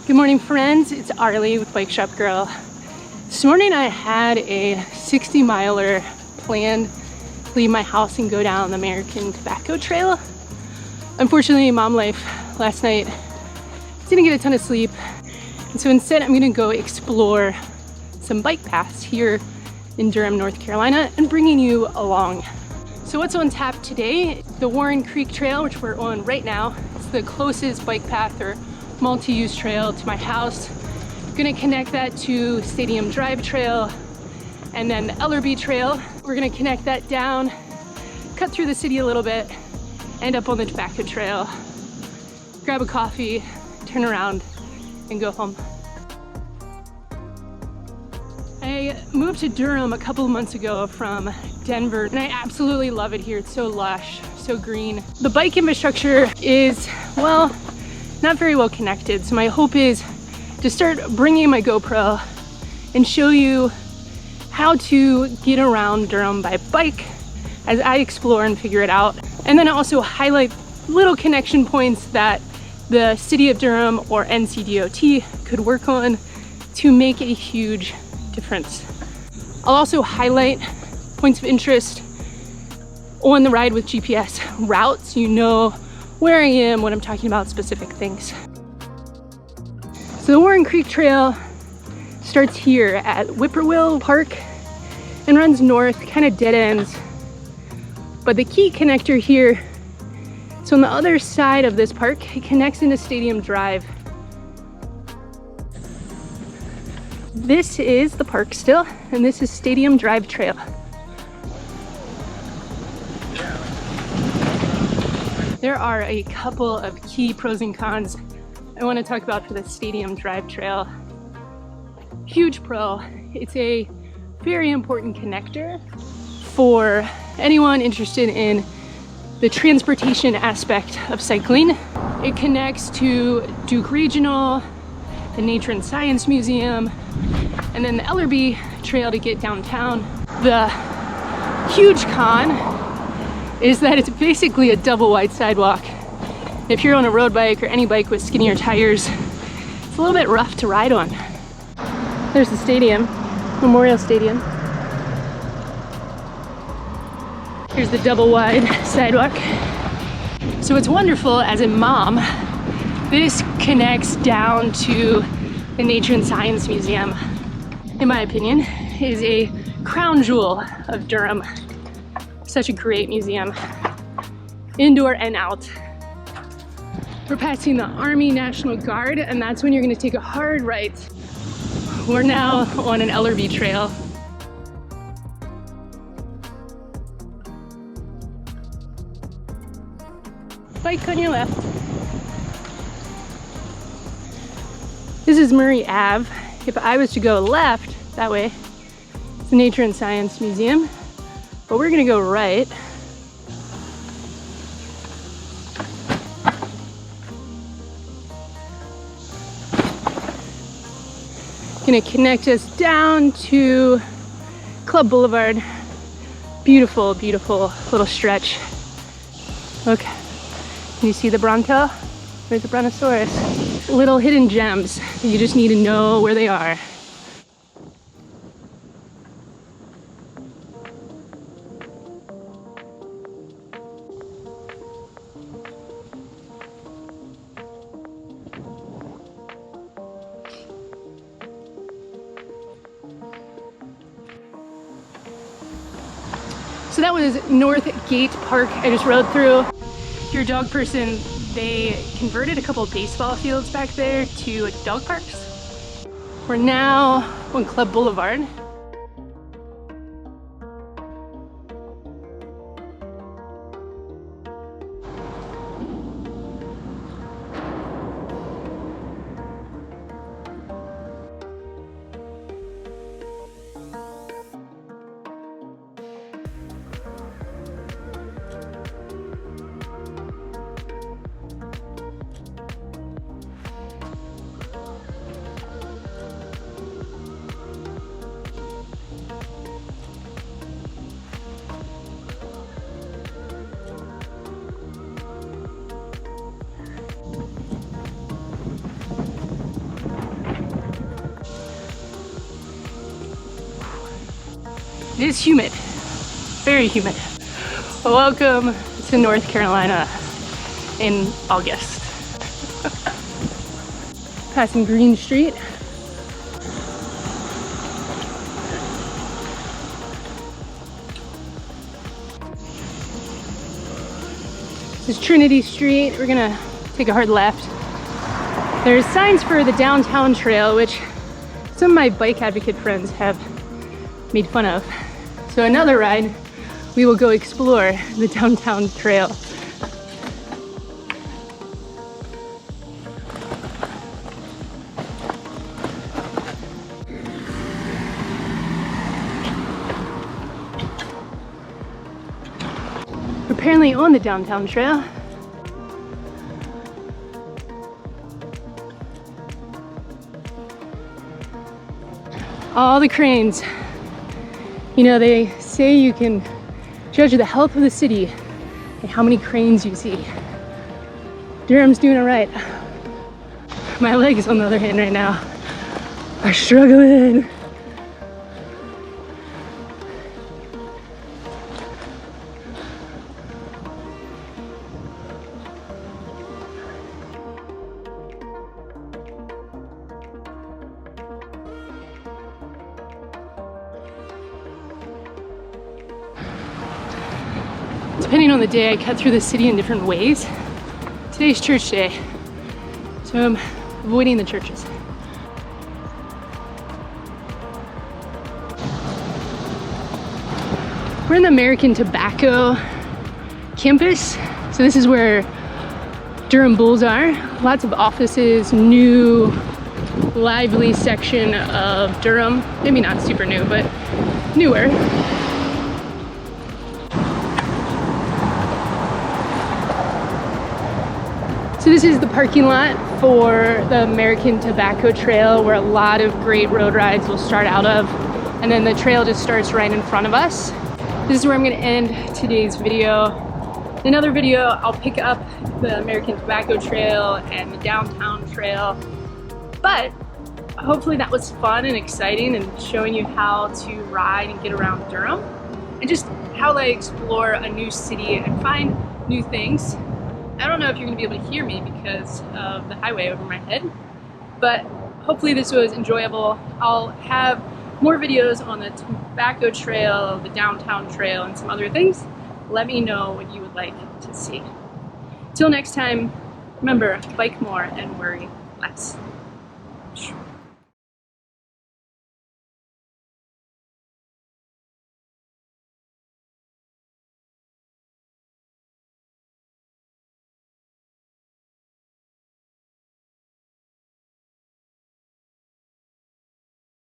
Good morning, friends. It's Arleigh with Bike Shop Girl. This morning I had a 60-miler planned to leave my house and go down the American Tobacco Trail. Unfortunately, mom life last night, didn't get a ton of sleep. And so instead I'm gonna go explore some bike paths here in Durham, North Carolina, and bringing you along. So what's on tap today? The Warren Creek Trail, which we're on right now. It's the closest bike path or multi-use trail to my house. I'm gonna connect that to Stadium Drive Trail and then the Ellerbee Trail. We're gonna connect that down, cut through the city a little bit, end up on the Tobacco Trail, grab a coffee, turn around, and go home. I moved to Durham a couple of months ago from Denver, and I absolutely love it here. It's so lush, so green. The bike infrastructure is, well, not very well connected. So my hope is to start bringing my GoPro and show you how to get around Durham by bike as I explore and figure it out. And then also highlight little connection points that the city of Durham or NCDOT could work on to make a huge difference. I'll also highlight points of interest on the Ride with GPS routes. You know where I am when I'm talking about specific things. So the Warren Creek Trail starts here at Whippoorwill Park and runs north, kind of dead ends. But the key connector here, so on the other side of this park, it connects into Stadium Drive. This is the park still, and this is Stadium Drive Trail. There are a couple of key pros and cons I want to talk about for the Stadium Drive Trail. Huge pro, it's a very important connector for anyone interested in the transportation aspect of cycling. It connects to Duke Regional, the Nature and Science Museum, and then the Ellerbee Trail to get downtown. The huge con is that it's basically a double wide sidewalk. If you're on a road bike or any bike with skinnier tires, it's a little bit rough to ride on. There's the stadium, Memorial Stadium. Here's the double wide sidewalk. So what's wonderful as a mom, this connects down to the Nature and Science Museum. In my opinion, is a crown jewel of Durham. Such a great museum, indoor and out. We're passing the Army National Guard, and that's when you're gonna take a hard right. We're now on an Ellerbee trail. Bike on your left. This is Murray Ave. If I was to go left, that way, it's the Nature and Science Museum. But we're gonna go right. Gonna connect us down to Club Boulevard. Beautiful, beautiful little stretch. Look, can you see the Bronto? Where's the Brontosaurus? Little hidden gems. You just need to know where they are. So that was North Gate Park I just rode through. If you're a dog person, they converted a couple of baseball fields back there to dog parks. We're now on Club Boulevard. It is humid, very humid. Welcome to North Carolina in August. Passing Green Street. This is Trinity Street. We're gonna take a hard left. There's signs for the downtown trail, which some of my bike advocate friends have made fun of. So another ride, we will go explore the downtown trail. We're apparently on the downtown trail. All the cranes. You know, they say you can judge the health of the city by how many cranes you see. Durham's doing it right. My legs, on the other hand, right now are struggling. Depending on the day, I cut through the city in different ways. Today's church day, so I'm avoiding the churches. We're in the American Tobacco campus. So this is where Durham Bulls are. Lots of offices, new, lively section of Durham. Maybe not super new, but newer. So this is the parking lot for the American Tobacco Trail, where a lot of great road rides will start out of. And then the trail just starts right in front of us. This is where I'm gonna end today's video. In another video, I'll pick up the American Tobacco Trail and the downtown trail. But hopefully that was fun and exciting and showing you how to ride and get around Durham. And just how I explore a new city and find new things. I don't know if you're going to be able to hear me because of the highway over my head, but hopefully this was enjoyable. I'll have more videos on the tobacco trail, the downtown trail, and some other things. Let me know what you would like to see. Till next time, remember, bike more and worry less.